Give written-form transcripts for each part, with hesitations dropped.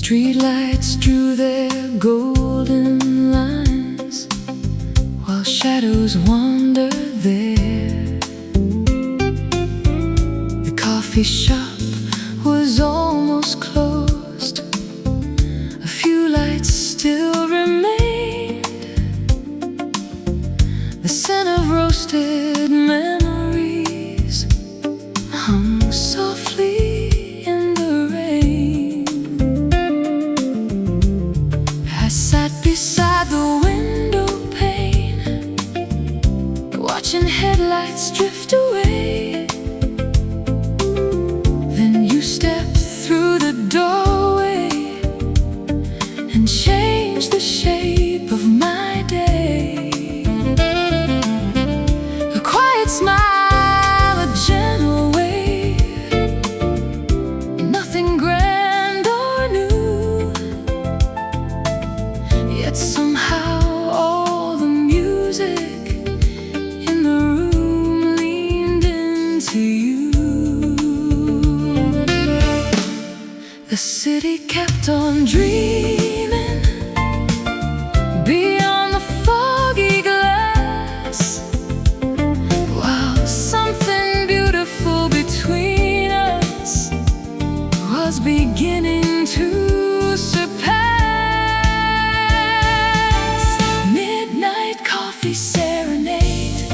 Streetlights drew their golden lines while shadows wander there. The coffee shop was almost closed. A few lights still remained. The scent of roasted memories hung softly in the rain. I sat beside the window pane, watching headlights drift away. Then you stepped through the doorway and changed the shape of my day. A quiet smile, a gentle wave, nothing grand or new. Yet somehow all the music in the room leaned into you. The city kept on dreaming beyond the foggy glass, while something beautiful between us was beginning to surpass. Midnight coffee serenade,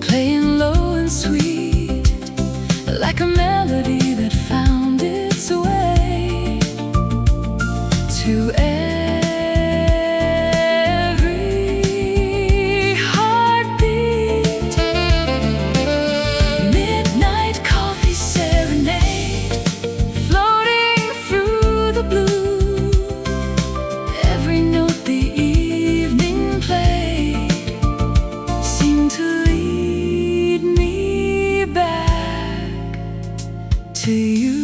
playing low and sweet, like a melody that found its way to every heartbeat. Midnight coffee serenade, floating through the blue. Every note the evening played seemed to lead me back to you.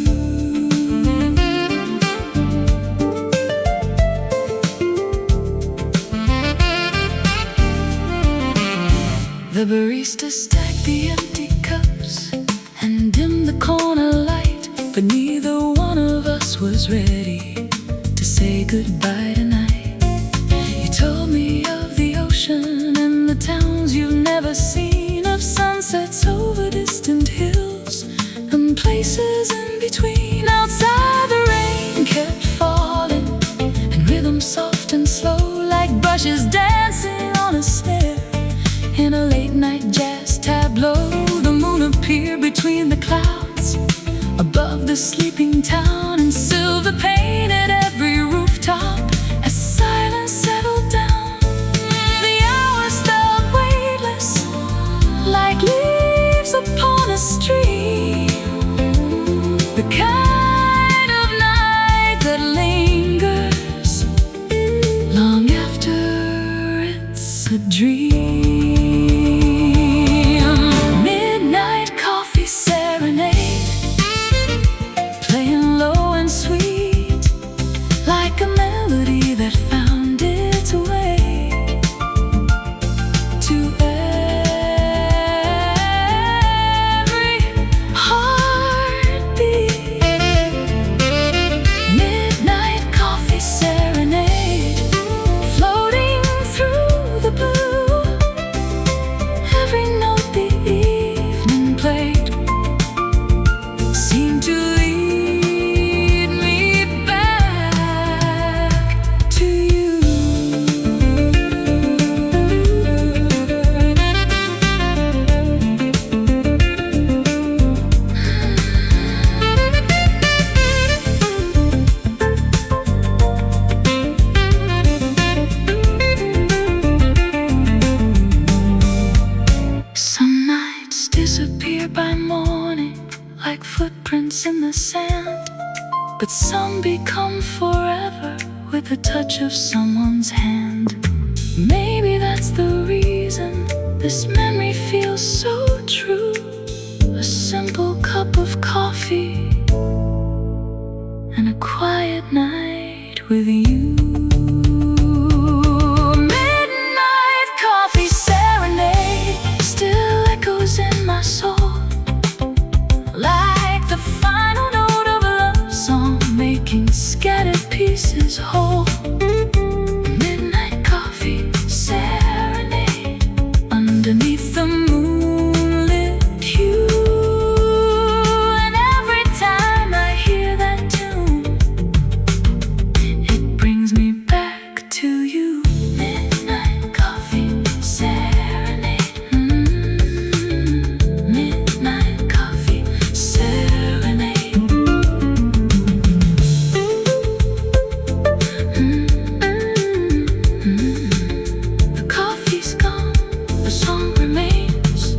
The barista stacked the empty cups and dimmed the corner light, but neither one of us was ready to say goodbye tonight. You told me of the ocean and the towns you've never seen, of sunsets over distant hills and places in between. Outside the rain kept falling, and rhythm soft and slow, like brushes dancing on a snare. In a late-night jazz tableau, the moon appeared between the clouds above the sleeping town, and silver painted every rooftop as silence settled down. The hours felt weightless, like leaves upon a stream, the kind of night that lingers long after it's a dream. Midnight coffee serenade, playing low and sweet, like a melody that found its way to every heartbeat. Midnight coffee serenade, floating through the blue. Every note the evening played seemed to lead me back to you. Some nights disappear by morning, like footprints in the sand, but some become forever with the touch of someone's hand. Maybe that's the reason this memory feels so true. A simple cup of coffee and a quiet night with you. Midnight coffee serenade still echoes in my soul, like the final note of a love song making scattered pieces whole. Midnight coffee serenade underneath the moonlit hue. And every time I hear that tune, it brings me back to you. Midnight coffee serenade. Midnight coffee serenade. The coffee's gone, the song remains,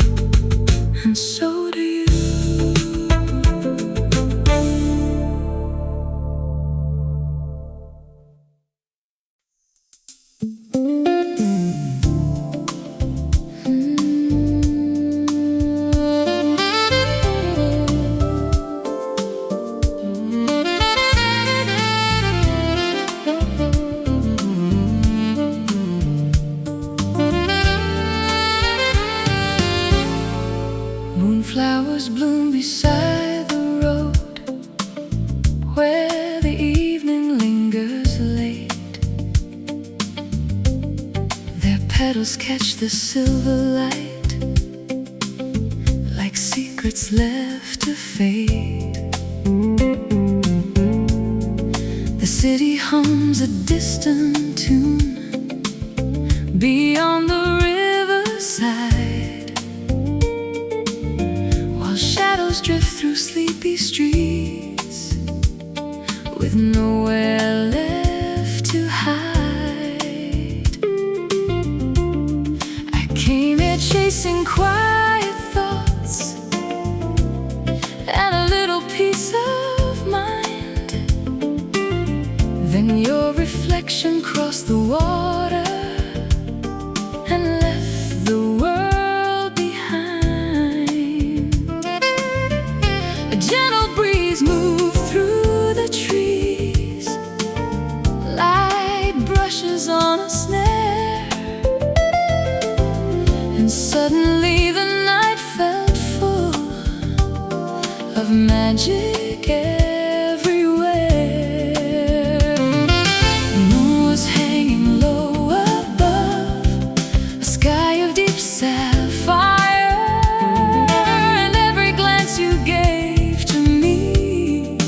and so do you. Moonflowers bloom beside the road, where the evening lingers late. Their petals catch the silver light, like secrets left to fade. The city hums a distant tune beyond the riverside, while shadows drift through sleepy streets with nowhere left to hide. I came here chasing quiet thoughts and a little peace of mind. Then your reflection crossed the water and left the world behind. A gentle breeze moved through the trees, light brushes on a snare, and suddenly the night felt full of magic everywhere. The moon was hanging low above a sky of deep sapphire, and every glance you gave to me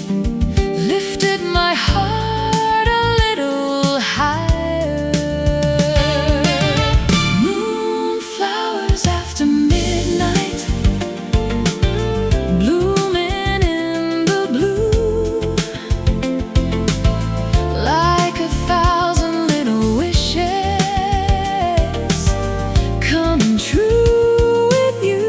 lifted my heart a little higher. Moonflowers after midnight, blooming in the blue, like a thousand little wishes coming true with you.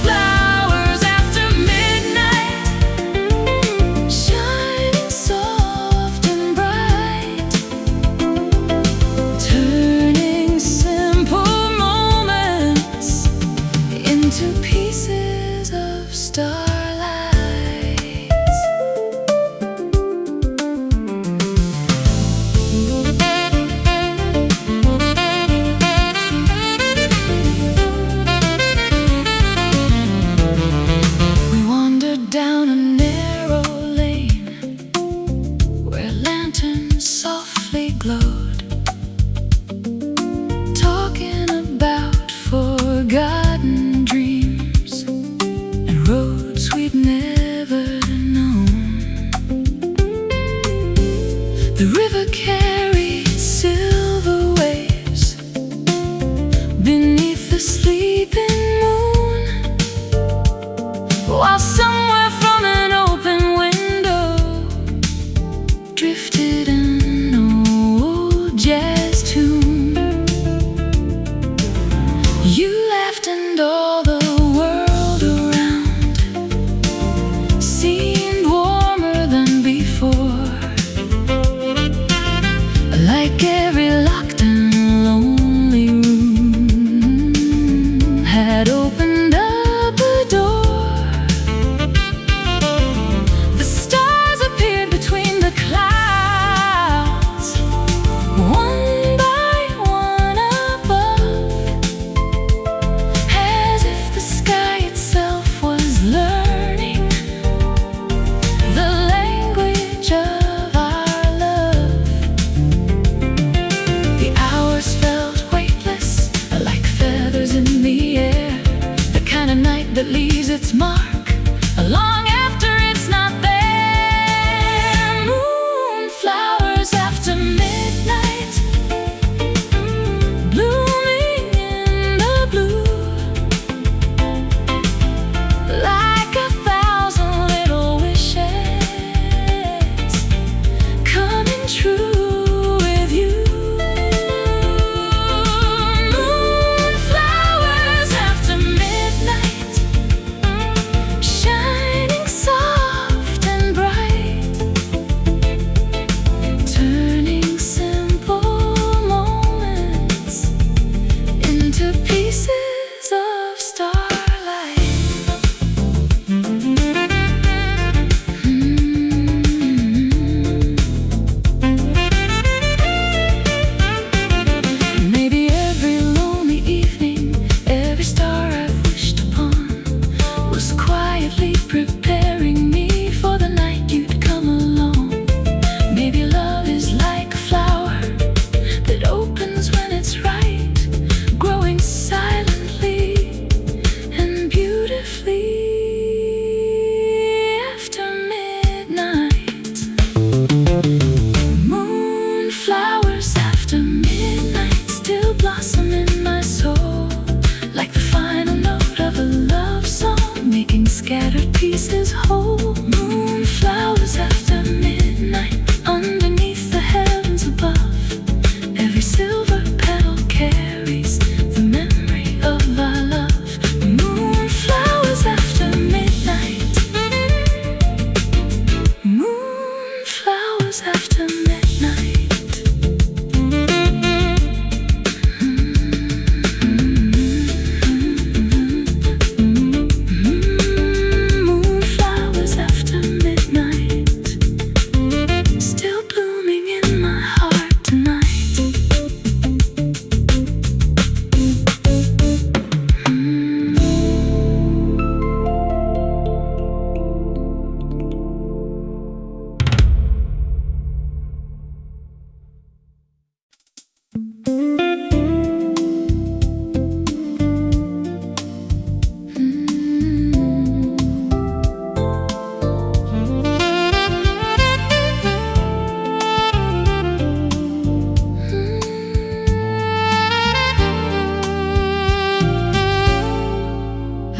Moonflowers after midnight, shining soft and bright, turning simple moments into pieces of starlight. We wandered down a narrow lane where lanterns softly glowed, talking about forgotten dreams and roads we'd never known. The river carried silver waves beneath the sleeping moon, while somewhere from an open window drifted an old jazz tune. You laughed and all the world around seemed warmer than before, like every locked and lonely room had opened up a door. secretly preparing me for the night you'd come along. Maybe love is like a flower that opens when it's right, growing silently and beautifully after midnight. Moonflowers after midnight still blossom in my soul, like the final note of a love song, making scattered pieces whole. Moonflowers after midnight, underneath the heavens above. Every silver petal carries the memory of our love. Moonflowers after midnight. Moonflowers after midnight. Moonflowers after midnight, still blooming in my heart tonight.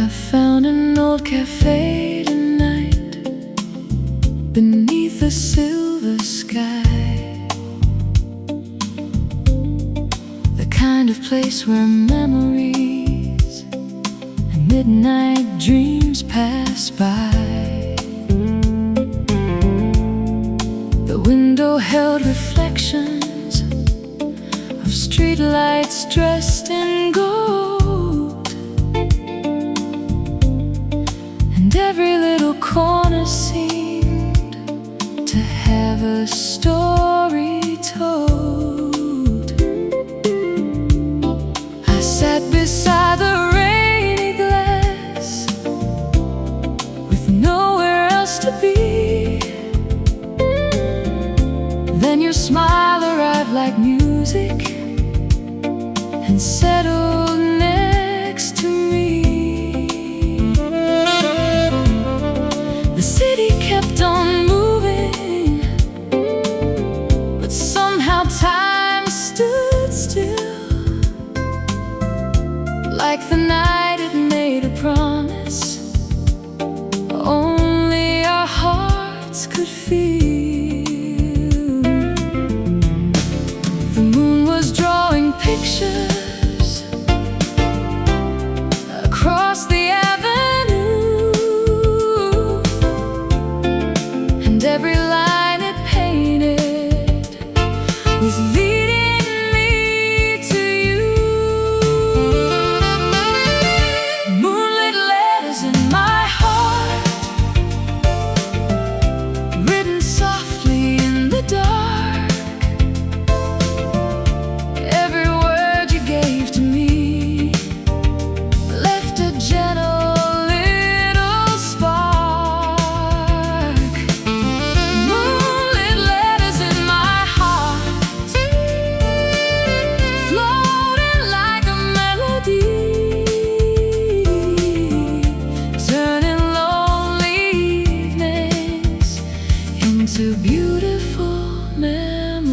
I found an old cafe tonight, beneath a silver sky. The kind of place where memories and midnight dreams pass by. The window held reflections of streetlights dressed in gold, and every little corner seemed to have a story told. I sat beside the rainy glass, with nowhere else to be. Then your smile arrived like music and settled next to me. The city kept on moving, but somehow time stood still, like the night it made a promise only our hearts could feel. The moon was drawing pictures across the avenue, and every line it painted was leading me to you. Moonlit letters in my heart, written softly in the dark. Every word you gave to me left a gentle little spark. Moonlit letters in my heart, floating like a melody, turning lonely evenings into beautiful memories.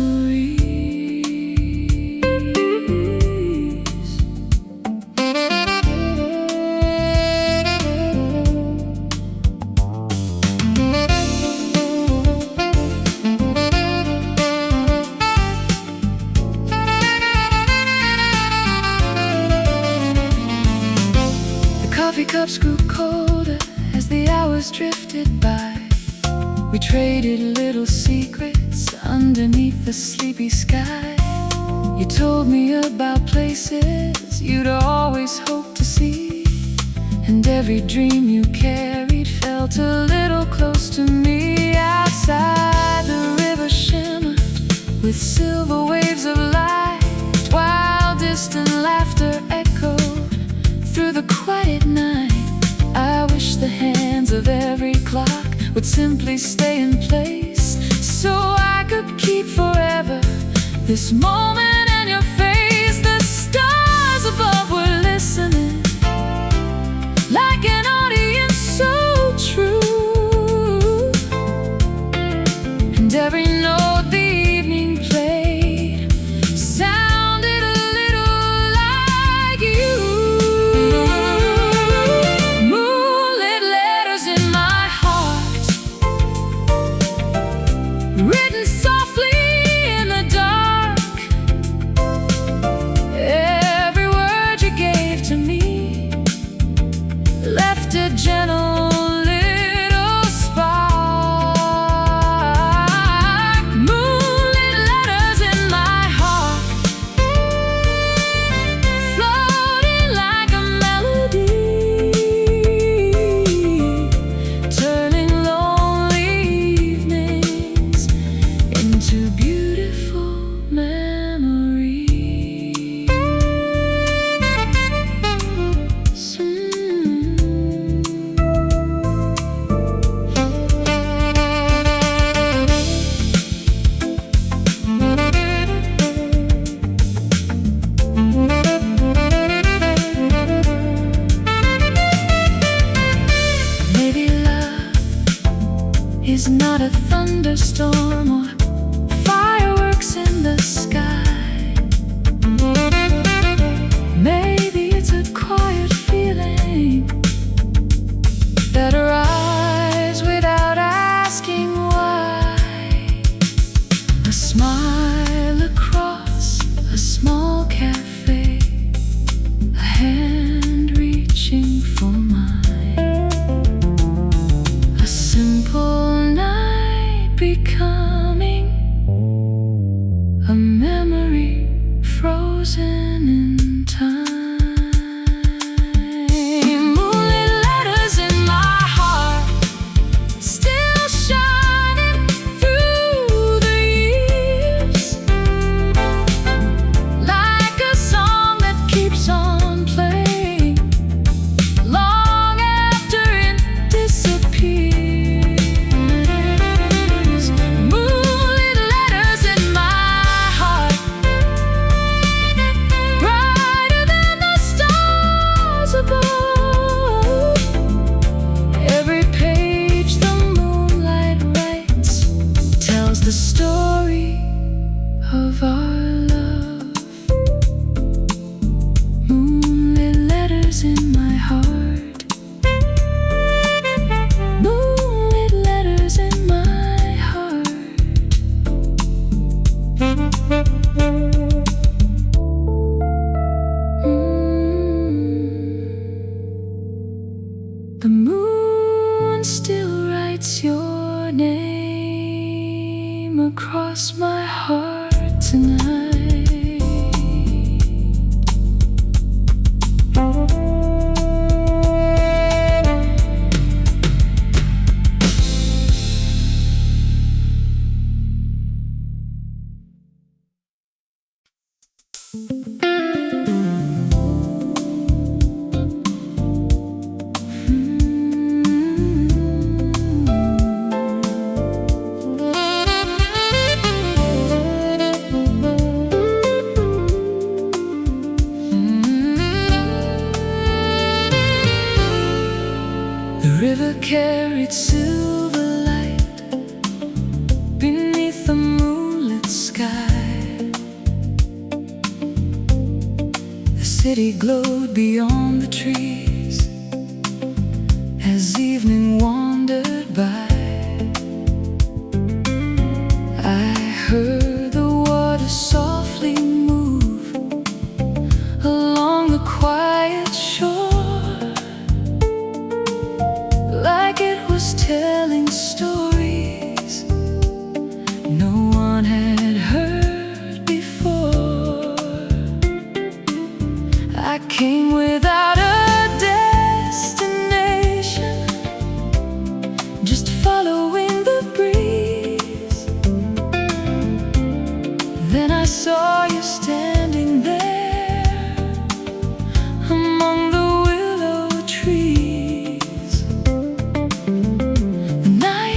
The coffee cups grew colder as the hours drifted by. We traded little secrets underneath the sleepy sky. You told me about places you'd always hoped to see, and every dream you carried felt a little close to me. Outside, the river shimmered with silver waves of light, while distant laughter echoed through the quiet night. I wish the hands would simply stay in place, so I could keep forever this moment and your face. The stars above were listening, like an audience so true, and every note the evening played sounded a little like you. Moonlit letters in my heart, written softly in the dark. Every word you gave to me left a gentle little spark. Moonlit letters in my heart, floating like a melody, turning lonely evenings into beautiful memories. Maybe love is not a thunderstorm or fireworks in the sky. Maybe it's a quiet feeling that arrives without asking why. A smile across a small cafe, a hand reaching for mine, a simple night becoming a memory frozen in time. Moonlit letters in my heart, still shining through the years, like a song that keeps on playing long after it disappears. Moonlit letters in my heart, brighter than the stars above. Every page the moonlight writes tells the story of our love. Moonlit letters in my heart, moonlit letters in my heart. The moon still writes your name across my heart tonight. The river carried silver light beneath the moonlit sky. The city glowed beyond the trees as evening wandered by. I heard the water softly move along the quiet shore, like it was telling stories no one had heard before. I came without a destination, just following the breeze. Then I saw you standing there among the willow trees. The night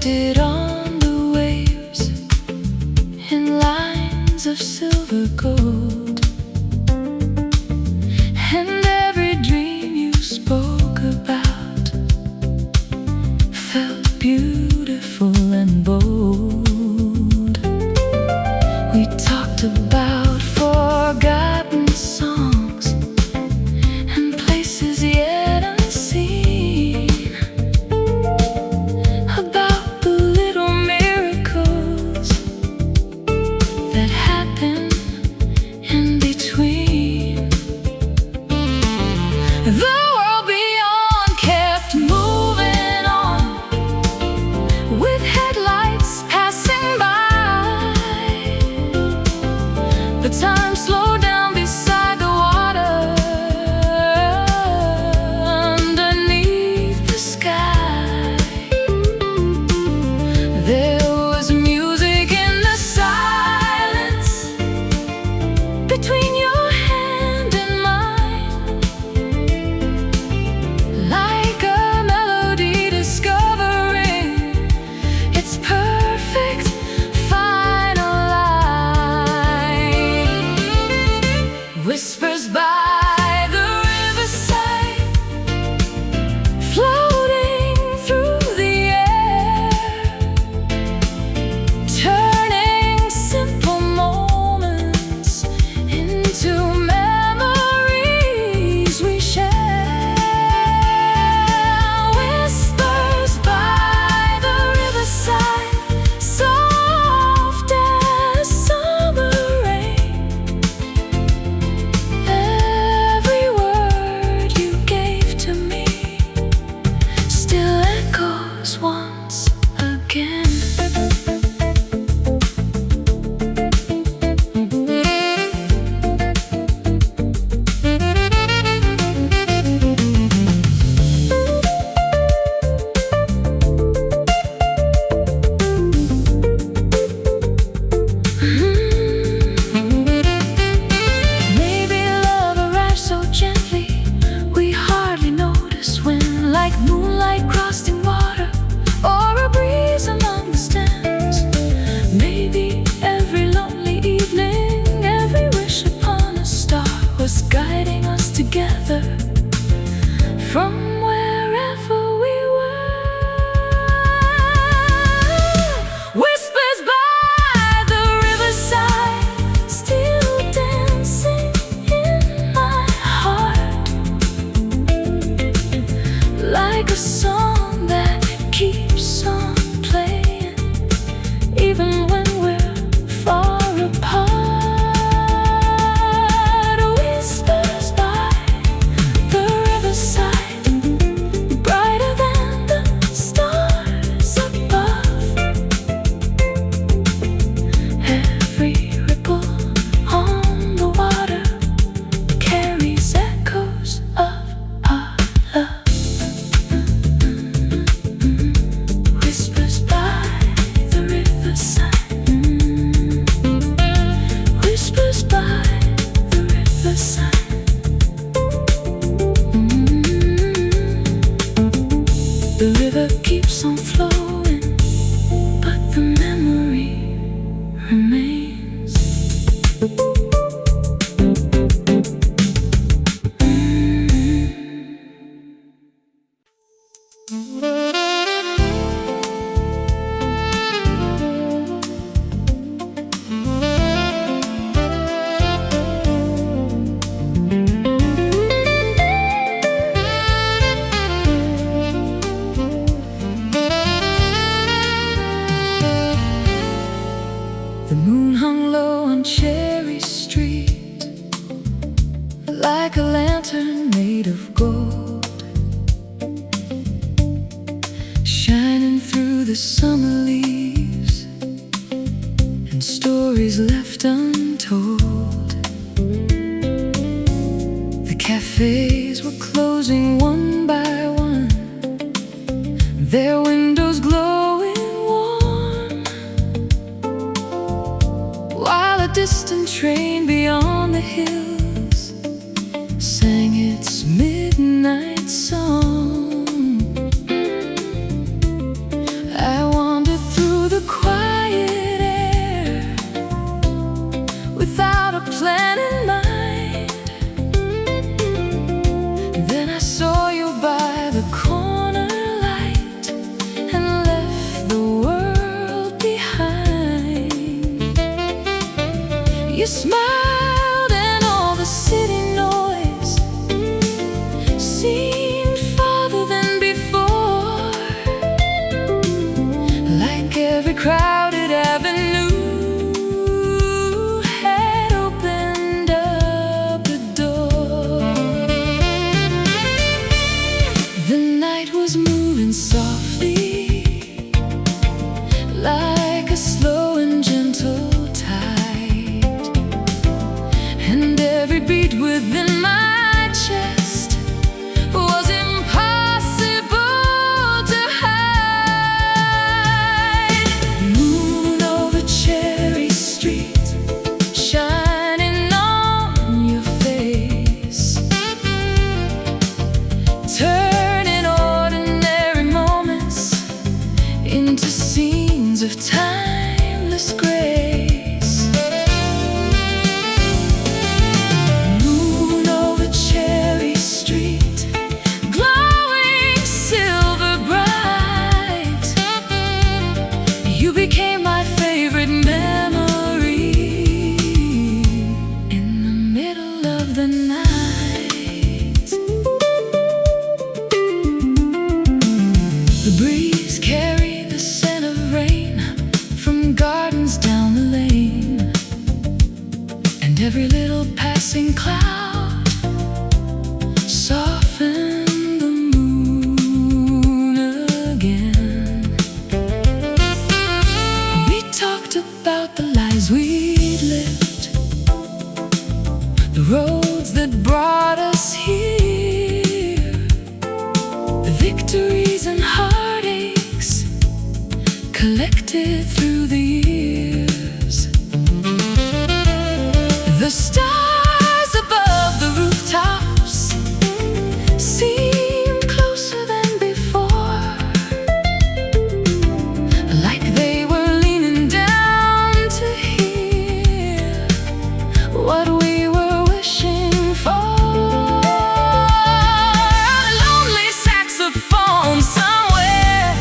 drifted on the waves in lines of silver gold, and every dream you spoke about felt beautiful and bold. We talked about forgotten songs and places yet unseen, about the little miracles that happen in between. The world beyond kept moving on, with headlights passing by. The time slowed down beside the water, underneath the sky. There was music in the silence between your hand and mine, like a melody discovering its perfect final line. Whispers by the riverside, floating through the air, turning simple moments into memories we share. Whispers by the riverside, soft as summer rain. Every word you gave to me still echoes once again. Maybe love arrives so gently we hardly notice when, like moonlight crossing water or a breeze among the stems. Maybe every lonely evening, every wish upon a star was guiding us together from wherever we were. Whispers by the riverside, still dancing in my heart, like a song that keeps on playing even when we're far apart. Whispers by the riverside, brighter than the stars above. Every ripple on the water carries echoes of our love. Whispers by the riverside, whispers by the riverside. The river keeps on flowing, but the memory remains. The moon hung low on Cherry Street, like a lantern made of gold, shining through the summer leaves and stories left untold. The cafes were closing one by one, their windows glowing warm, while a distant train beyond the hills sang its midnight song. I want smiled and all the city noise seemed farther than before, like every crowded avenue had opened up the door. The night was moving softly, like a slow and gentle tide, and every beat within my chest was impossible to hide. Moon over Cherry Street, shining on your face, turning ordinary moments into scenes of timeless grace. Moon over Cherry Street, glowing silver bright, you became my favorite memory in the middle of the night. The breeze carried the scent of rain from gardens down the lane, and every little passing cloud softened the moon again. We talked about the lives we'd lived, the roads that brought us here, the victories and heartaches collected through the years. The stars above the rooftops seemed closer than before, like they were leaning down to hear what we were wishing for. A lonely saxophone somewhere,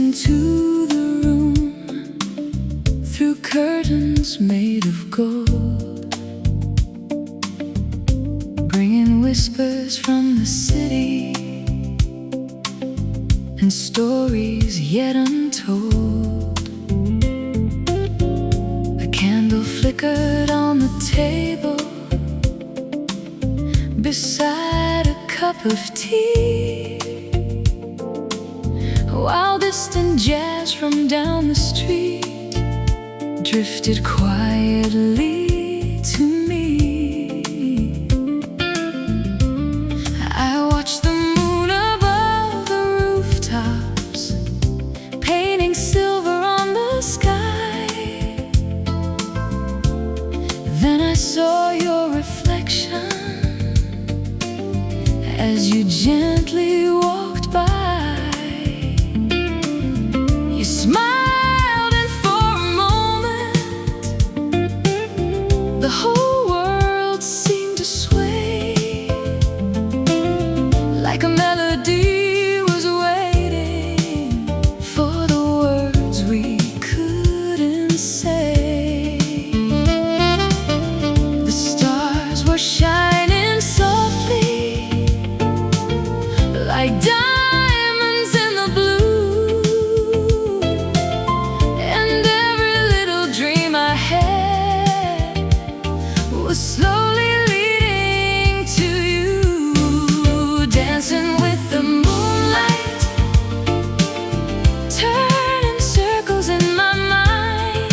into the room through curtains made of gold, bringing whispers from the city and stories yet untold. A candle flickered on the table beside a cup of tea, while distant jazz from down the street drifted quietly to me. I watched the moon above the rooftops, painting silver on the sky. Then I saw your reflection as you gently walked by. You smiled, and for a moment the whole world seemed to sway, like a melody was waiting for the words we couldn't say. The stars were shining softly, like diamonds in the blue, and every little dream I had was slowly leading to you. Dancing with the moonlight, turning circles in my mind,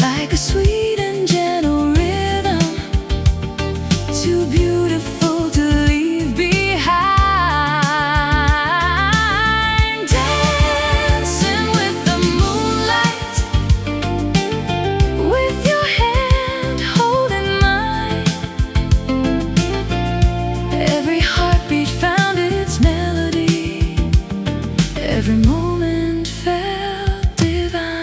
like a sweet and gentle rhythm, too beautiful to leave behind. Dancing with the moonlight, with your hand holding mine. Every heartbeat found its melody, every moment felt divine.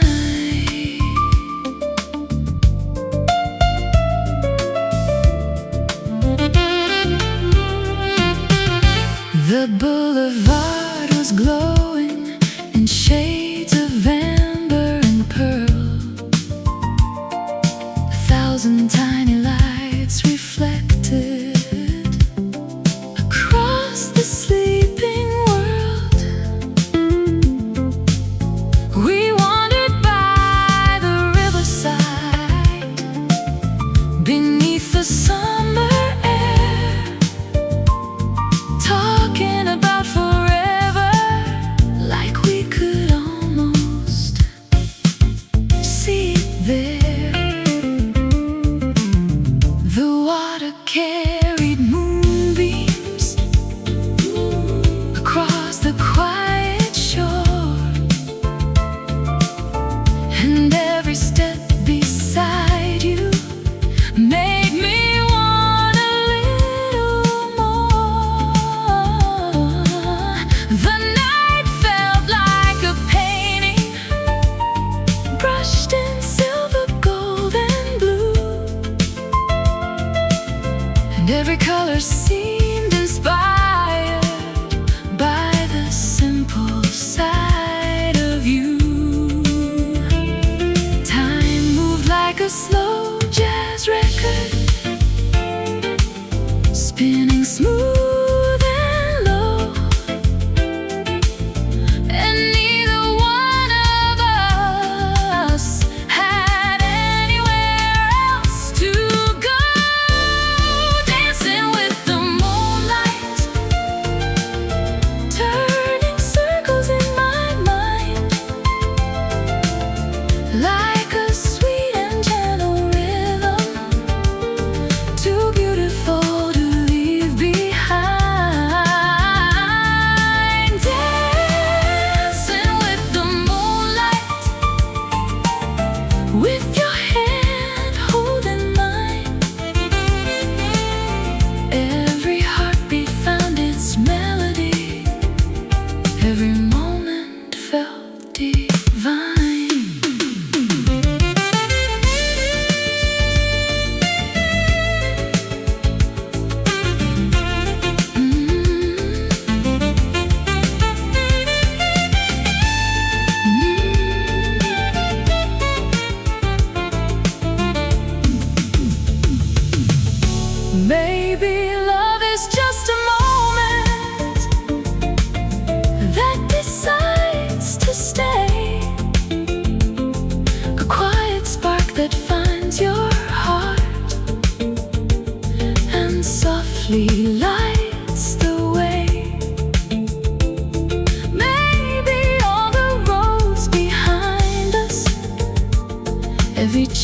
The boulevard was glowing in shades of amber and pearl. 1,000 tiny lights reflected across the sleeping world.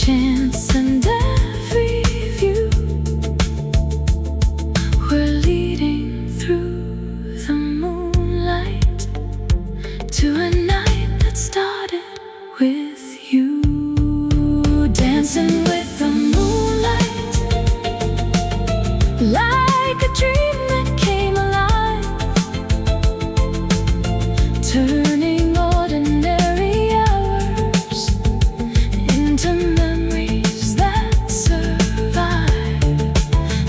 chance and every view. We're leading through the moonlight to a night that started with you. Dancing with the moonlight, like a dream that came alive, turning ordinary hours into memories that survive.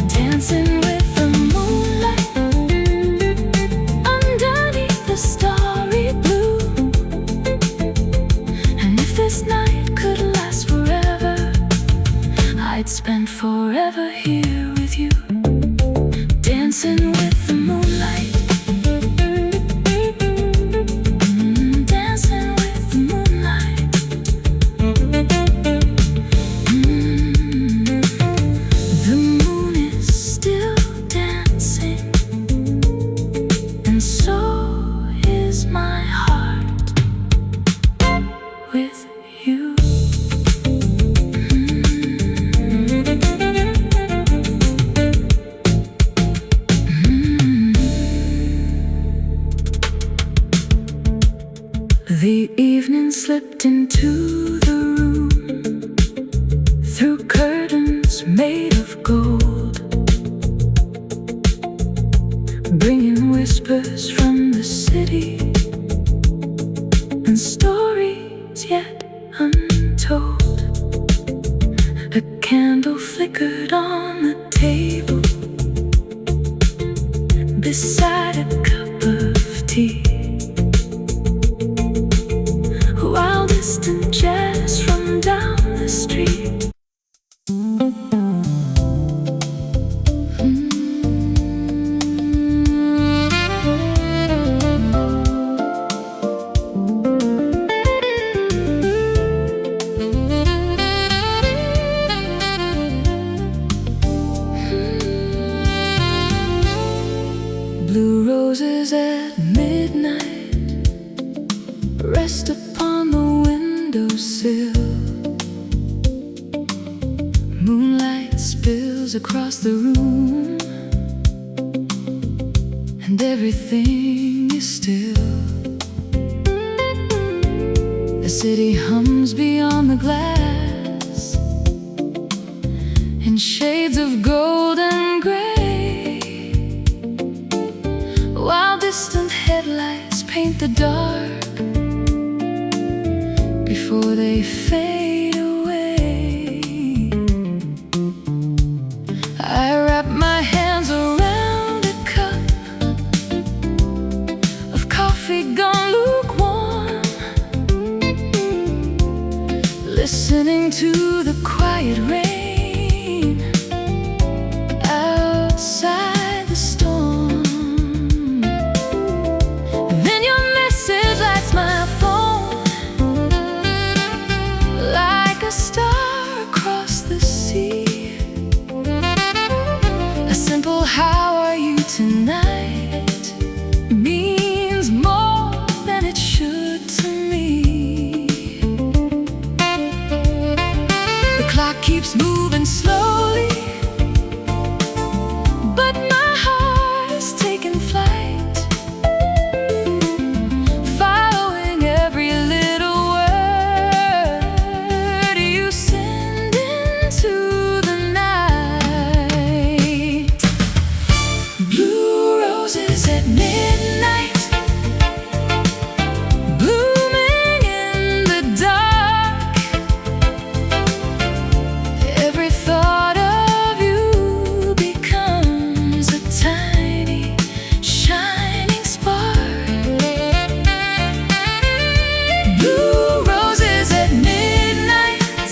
Dancing with the moonlight, underneath the starry blue. And if this night could last forever, I'd spend forever here with you. Dancing with the moonlight. Dancing with the moonlight. The moon is still dancing, and so is my heart with you. The evening slipped into the room through curtains made of gold, bringing whispers from the city and stories yet untold. A candle flickered on the table beside a cup of tea, while distant jazz from down the street. Blue roses at midnight rest upon the windowsill. Moonlight spills across the room, and everything is still. The city hums beyond the glass in shades of gold and gray, while distant headlights paint the dark before they fade away. I wrap my hands around a cup of coffee gone lukewarm, listening to the quiet rain outside the storm. Then your message lights my phone like a star across the sea. A simple "How are you tonight?" means more than it should to me. The clock keeps moving slowly, but my heart is taking flight, following every little word you send into the night. Blue roses at midnight, blooming in the dark. Every thought of you becomes a tiny shining spark. Blue roses at midnight,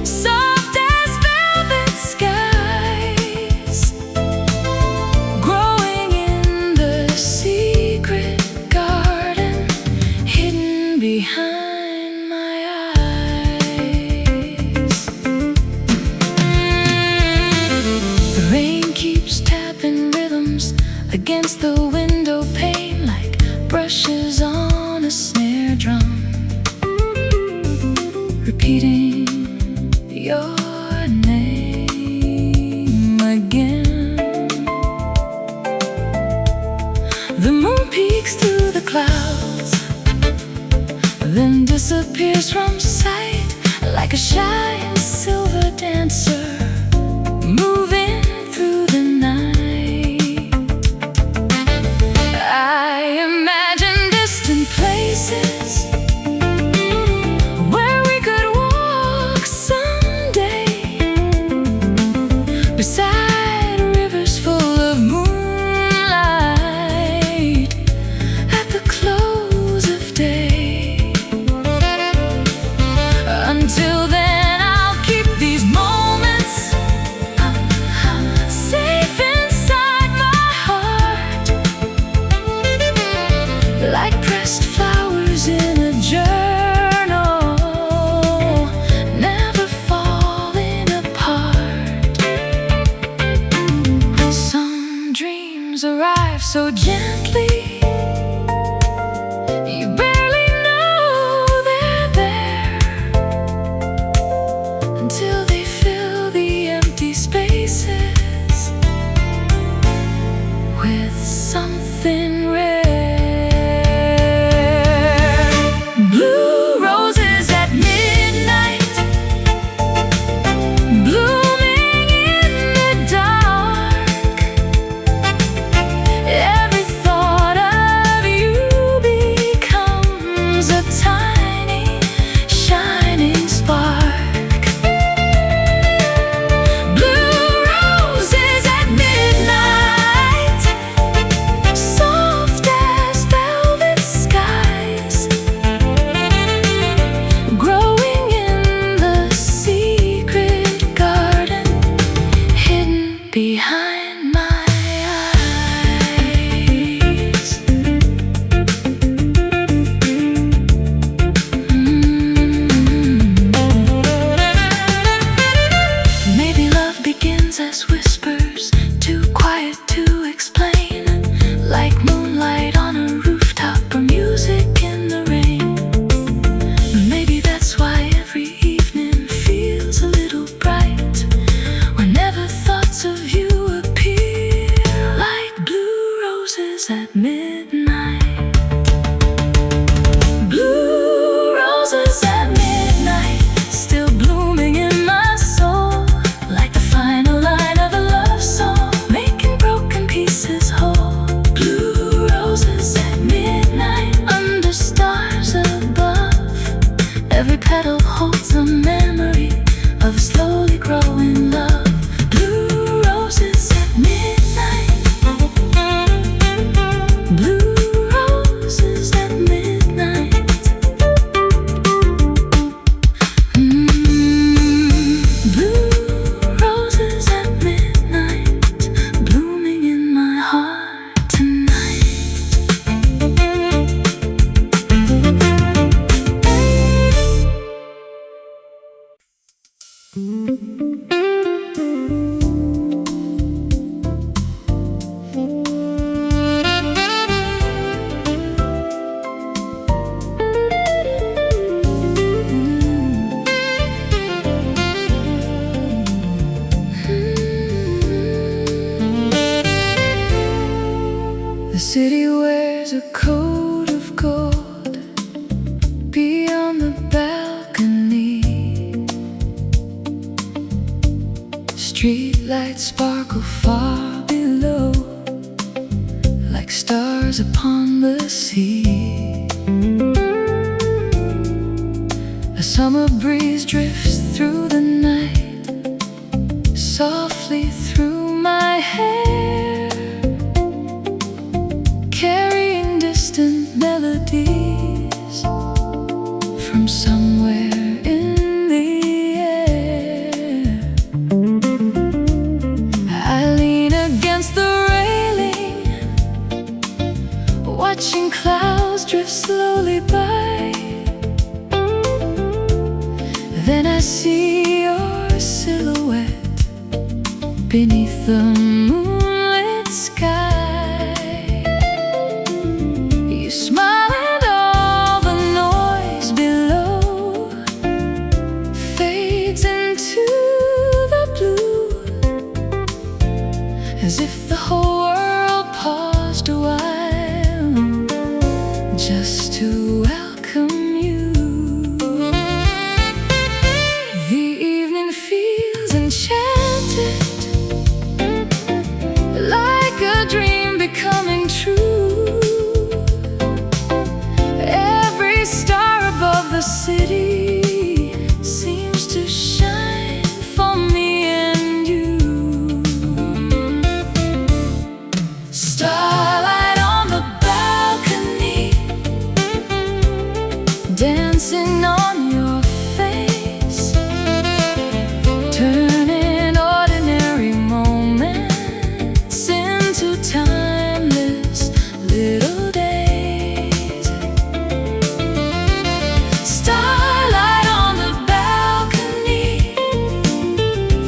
soft as velvet skies, growing in the secret garden hidden behind my eyes. The rain keeps tapping rhythms against the window pane like brushes on a snare drum, repeating your name again. The moon peeks through the clouds, then disappears from sight like a shy and silver dancer moving through the night. I imagine distant places where we could walk someday, beside rivers full of moonlight at the close of day. Until then, I'll keep these moments safe inside my heart, like pressed flowers in a journal, never falling apart. Some dreams arrive so gently, you barely know they're there, until they fill the empty spaces with something rare. Blue roses at midnight, blooming in the dark. Every thought of you becomes a tiny, shining spark. Blue roses at midnight, soft as velvet skies, growing in the secret garden hidden behind my eyes. Maybe love begins as whispers, too quiet to explain, like moonlight on a rooftop or music in the rain. Maybe that's why every evening feels a little bright, whenever thoughts of you appear, like blue roses at midnight. Blue roses at midnight, still blooming in my soul, like the final line of a love song, making broken pieces whole. Blue roses at midnight, under stars above, every petal holds a memory of a slowly growing love. Blue roses at midnight, blue roses at midnight. Blue roses at midnight, blooming in my heart tonight. The city wears a coat of gold beyond the balcony. Streetlights sparkle far below, like stars upon the sea. A summer breeze drifts through the night, softly through my hair, carrying distant melodies from somewhere in the air. I lean against the railing, watching clouds drift slowly by. Then I see your silhouette beneath the moonlit sky. You smile and all the noise below just to welcome you. The evening feels enchanted, like a dream becoming true. Every star above the city seems to shine for me and you. Starlight on the balcony, dancing on your face, turning ordinary moments into timeless little days. Starlight on the balcony,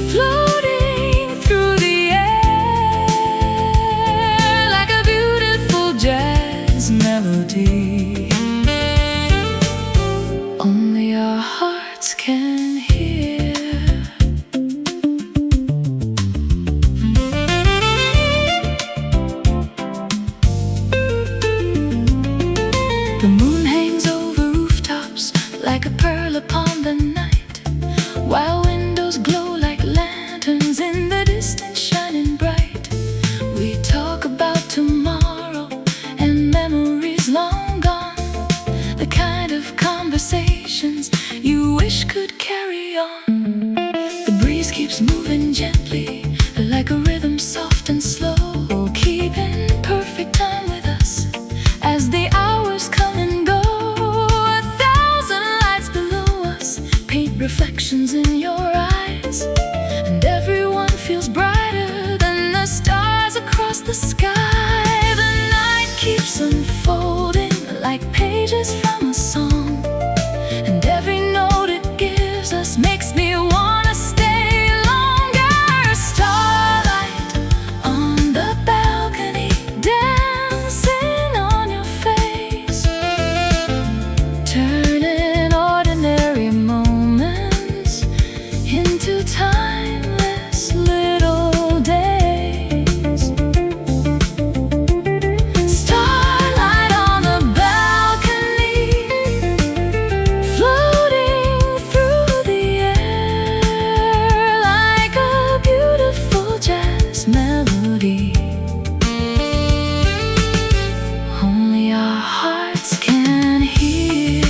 floating through the air like a beautiful jazz melody. Only our hearts can hear. The moon hangs over rooftops like a pearl upon the night, while windows glow like lanterns in the distance shining bright. We talk about tomorrow and memories long gone, the kind of conversations you wish could carry on. The breeze keeps moving gently like a rhythm soft and slow, keeping perfect time with us as the hours come and go. 1,000 lights below us paint reflections in your eyes, and everyone feels brighter than the stars across the sky. The night keeps unfolding like pages from a song, and every note it gives us makes me wanna stay longer. Starlight on the balcony, dancing on your face, turning ordinary moments into timeless little days. Starlight on the balcony, floating through the air like a beautiful jazz melody. Only our hearts can hear.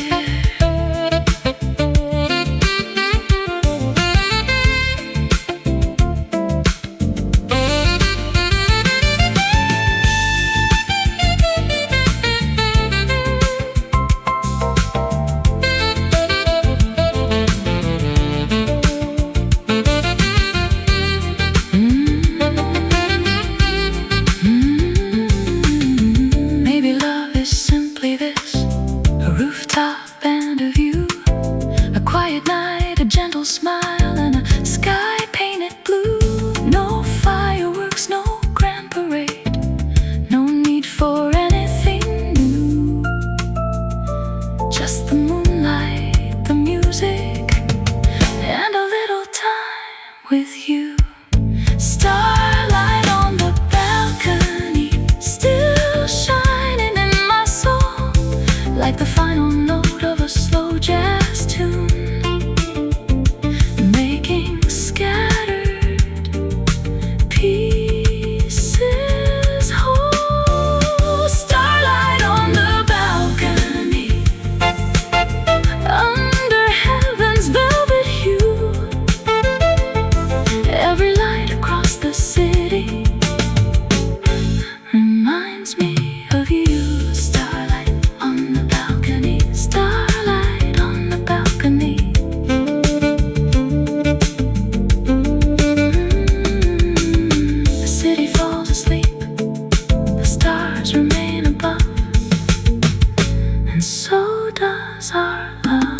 Maybe love is simply this: a rooftop and a view, a quiet night, a gentle smile, and a sky painted blue. No fireworks, no grand parade, no need for anything new. Just the moonlight, the music, and a little time with you. Starlight on the balcony, still shining in my soul like the final note of a slow jazz tune, making scattered pieces whole. Starlight on the balcony, under heaven's velvet hue, every light across the city reminds me of you. Starlight on the balcony, starlight on the balcony. The city falls asleep, the stars remain above, and so does our love.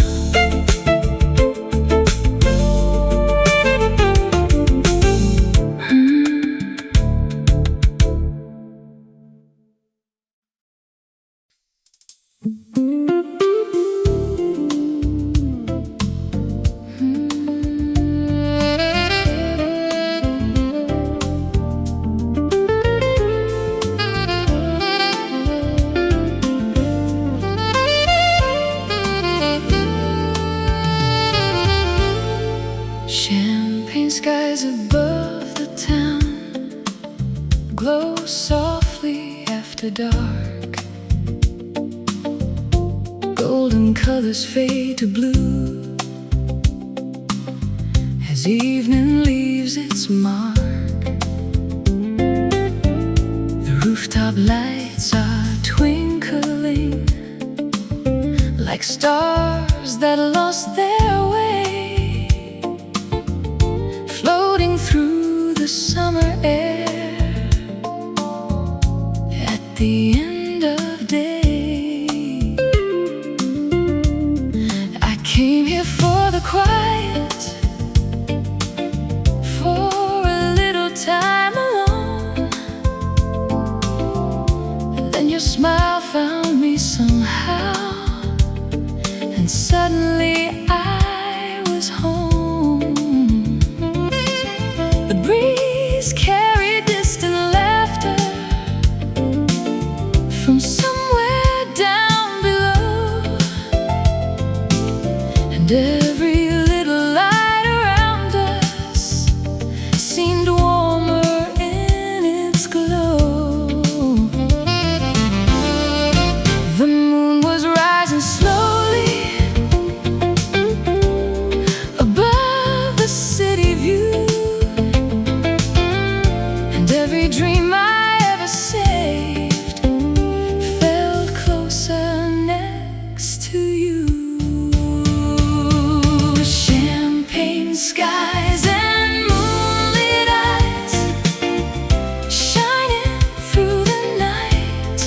after dark. Golden colors fade to blue as evening leaves its mark. The rooftop lights are twinkling like stars that lost their way, floating through the summer air at the end of day. I came here for the quiet, for a little time alone. And then your smile found me somehow, and suddenly I was home. The breeze carried distant laughter from somewhere down below, and every little light around us seemed warmer in its glow. The moon was rising slowly above the city view, and every dream I ever saved felt closer next to you. Champagne skies and moonlit eyes shining through the night,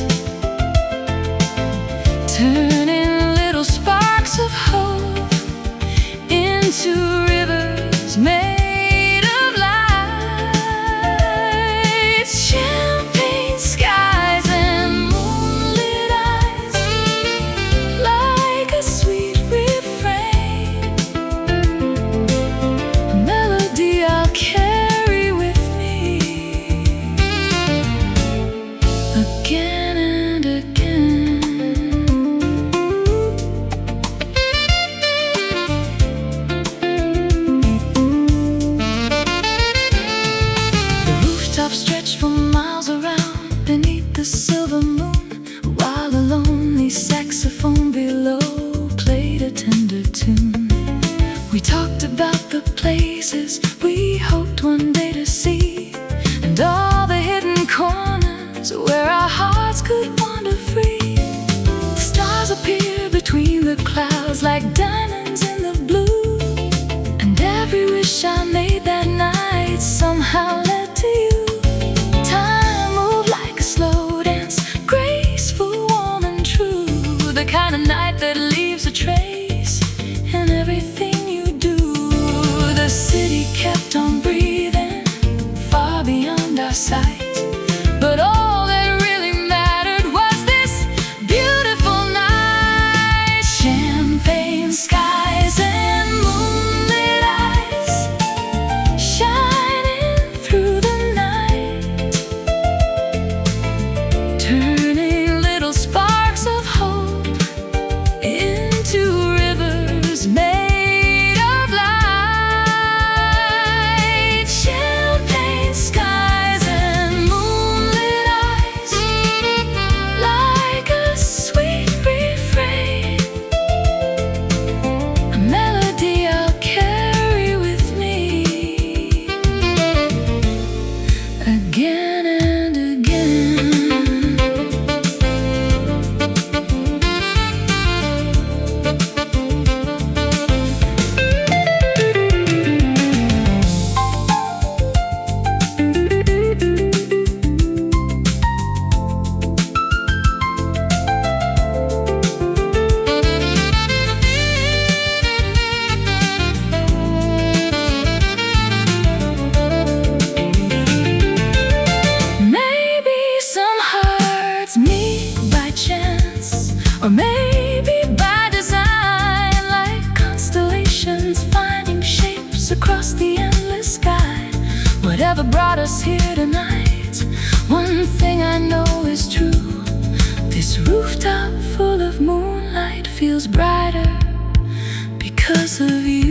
turning little sparks of hope into rivers made of light. Champagne skies and moonlit eyes, like a sweet refrain, a melody I'll carry with me again and again. The rooftops stretched for miles around beneath the silver moon, while a lonely saxophone below played a tender tune. We talked about the places we hoped one day to see, and all the hidden corners where our hearts could wander free. The stars appear between the clouds like diamonds in the blue, and every wish I made that night somehow led to you. Time moved like a slow dance, graceful, warm and true, the kind of night that leaves a trace in everything you do. The city kept on breathing far beyond our sight, but all that really mattered was this beautiful night. Champagne skies and moonlit eyes shining through the night, turning little sparks of hope into rivers made of light. Champagne skies and moonlit eyes, like a sweet refrain, a melody I'll carry with me again and again. Maybe some hearts meet by chance, or maybe by design, like constellations finding shapes across the endless sky. Whatever brought us here tonight, one thing I know is true: this rooftop full of moonlight feels brighter because of you.